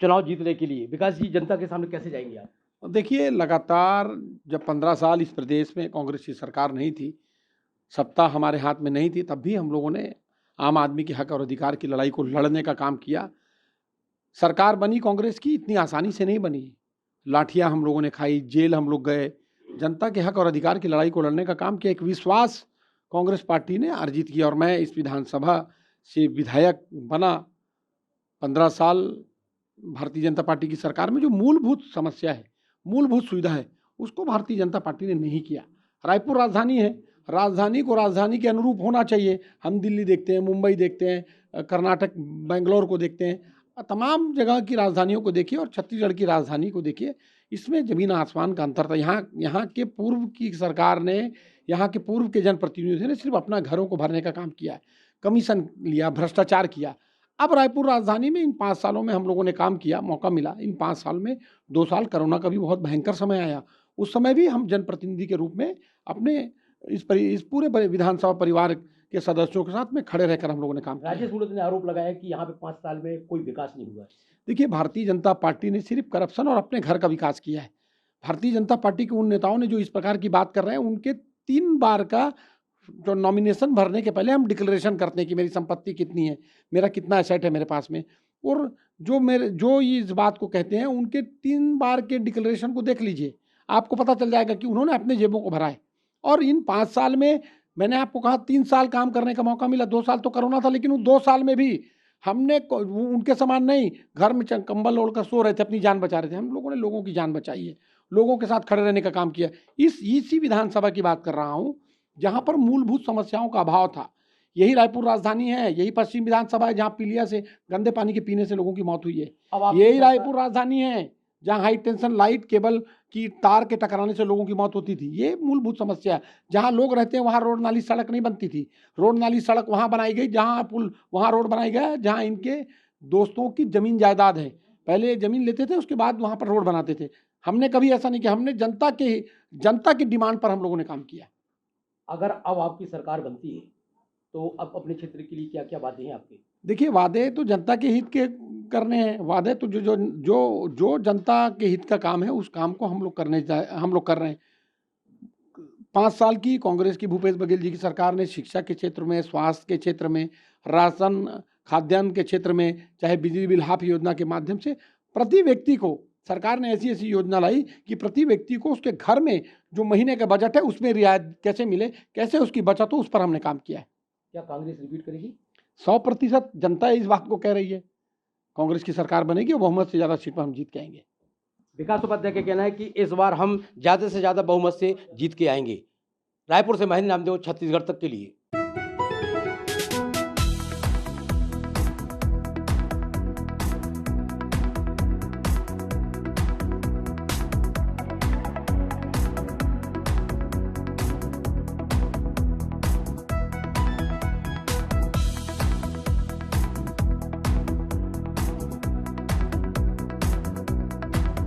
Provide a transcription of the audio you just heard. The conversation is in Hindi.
चुनाव जीतने के लिए विकास जी जनता के सामने कैसे जाएंगे आप? देखिए, लगातार जब 15 साल इस प्रदेश में कांग्रेस की सरकार नहीं थी, सत्ता हमारे हाथ में नहीं थी, तब भी हम लोगों ने आम आदमी के हक और अधिकार की लड़ाई को लड़ने का काम किया। सरकार बनी कांग्रेस की, इतनी आसानी से नहीं बनी। लाठियां हम लोगों ने खाई, जेल हम लोग गए, जनता के हक और अधिकार की लड़ाई को लड़ने का काम किया। एक विश्वास कांग्रेस पार्टी ने अर्जित किया और मैं इस विधानसभा से विधायक बना। 15 साल भारतीय जनता पार्टी की सरकार में जो मूलभूत समस्या है, मूलभूत सुविधा है, उसको भारतीय जनता पार्टी ने नहीं किया। रायपुर राजधानी है, राजधानी को राजधानी के अनुरूप होना चाहिए। हम दिल्ली देखते हैं, मुंबई देखते हैं, कर्नाटक बेंगलोर को देखते हैं, तमाम जगह की राजधानियों को देखिए और छत्तीसगढ़ की राजधानी को देखिए, इसमें जमीन आसमान का अंतर था। यहाँ के पूर्व की सरकार ने, यहाँ के पूर्व के जनप्रतिनिधियों ने सिर्फ अपना घरों को भरने का काम किया है, कमीशन लिया, भ्रष्टाचार किया। अब रायपुर राजधानी में इन 5 सालों में हम लोगों ने काम किया, मौका मिला। इन 5 साल में 2 साल कोरोना का भी बहुत भयंकर समय आया। उस समय भी हम जनप्रतिनिधि के रूप में अपने इस पूरे विधानसभा परिवार के सदस्यों के साथ में खड़े रहकर हम लोगों ने काम किया। राजेश मूणत ने आरोप लगाया कि यहाँ पे 5 साल में कोई विकास नहीं हुआ है। देखिए, भारतीय जनता पार्टी ने सिर्फ करप्शन और अपने घर का विकास किया है। भारतीय जनता पार्टी के उन नेताओं ने जो इस प्रकार की बात कर रहे हैं, उनके 3 बार का जो नॉमिनेशन भरने के पहले हम डिक्लेरेशन करते हैं कि मेरी संपत्ति कितनी है, मेरा कितना एसेट है मेरे पास में, और जो इस बात को कहते हैं उनके 3 बार के डिक्लेरेशन को देख लीजिए, आपको पता चल जाएगा कि उन्होंने अपने जेबों को भरा है। और इन 5 साल में मैंने आपको कहा 3 साल काम करने का मौका मिला, 2 साल तो कोरोना था, लेकिन उन 2 साल में भी हमने उनके समान नहीं घर में कंबल ओढ़कर सो रहे थे, अपनी जान बचा रहे थे। हम लोगों ने लोगों की जान बचाई है, लोगों के साथ खड़े रहने का काम किया। इसी विधानसभा की बात कर रहा हूँ जहाँ पर मूलभूत समस्याओं का अभाव था। यही रायपुर राजधानी है, यही पश्चिम विधानसभा है जहाँ पीलिया से, गंदे पानी के पीने से लोगों की मौत हुई है। यही रायपुर राजधानी है जहाँ हाई टेंशन लाइट केबल की तार के टकराने से लोगों की मौत होती थी। ये मूलभूत समस्या है। जहाँ लोग रहते हैं वहाँ रोड नाली सड़क नहीं बनती थी। रोड नाली सड़क वहाँ बनाई गई जहाँ पुल, वहाँ रोड बनाई गया जहाँ इनके दोस्तों की जमीन जायदाद है। पहले जमीन लेते थे, उसके बाद वहाँ पर रोड बनाते थे। हमने कभी ऐसा नहीं किया। हमने जनता की डिमांड पर हम लोगों ने काम किया। अगर अब आपकी सरकार बनती है तो अब अपने क्षेत्र के लिए क्या क्या वादे हैं आपके? देखिए, वादे तो जनता के हित के करने हैं। वादे तो जो जनता के हित का काम है, उस काम को हम लोग कर रहे हैं। 5 साल की कांग्रेस की भूपेश बघेल जी की सरकार ने शिक्षा के क्षेत्र में, स्वास्थ्य के क्षेत्र में, राशन खाद्यान्न के क्षेत्र में, चाहे बिजली बिल हाफ योजना के माध्यम से प्रति व्यक्ति को सरकार ने ऐसी योजना लाई कि प्रति व्यक्ति को उसके घर में जो महीने का बजट है उसमें रियायत कैसे मिले, कैसे उसकी बचत हो, उस पर हमने काम किया है। क्या कांग्रेस रिपीट करेगी? 100% जनता इस बात को कह रही है। कांग्रेस की सरकार बनेगी और बहुमत से ज़्यादा सीट पर हम जीत के आएंगे। विकास उपाध्याय का कहना है कि इस बार हम ज़्यादा से ज़्यादा बहुमत से जीत के आएंगे। रायपुर से महेंद्र नामदेव, छत्तीसगढ़ तक के लिए।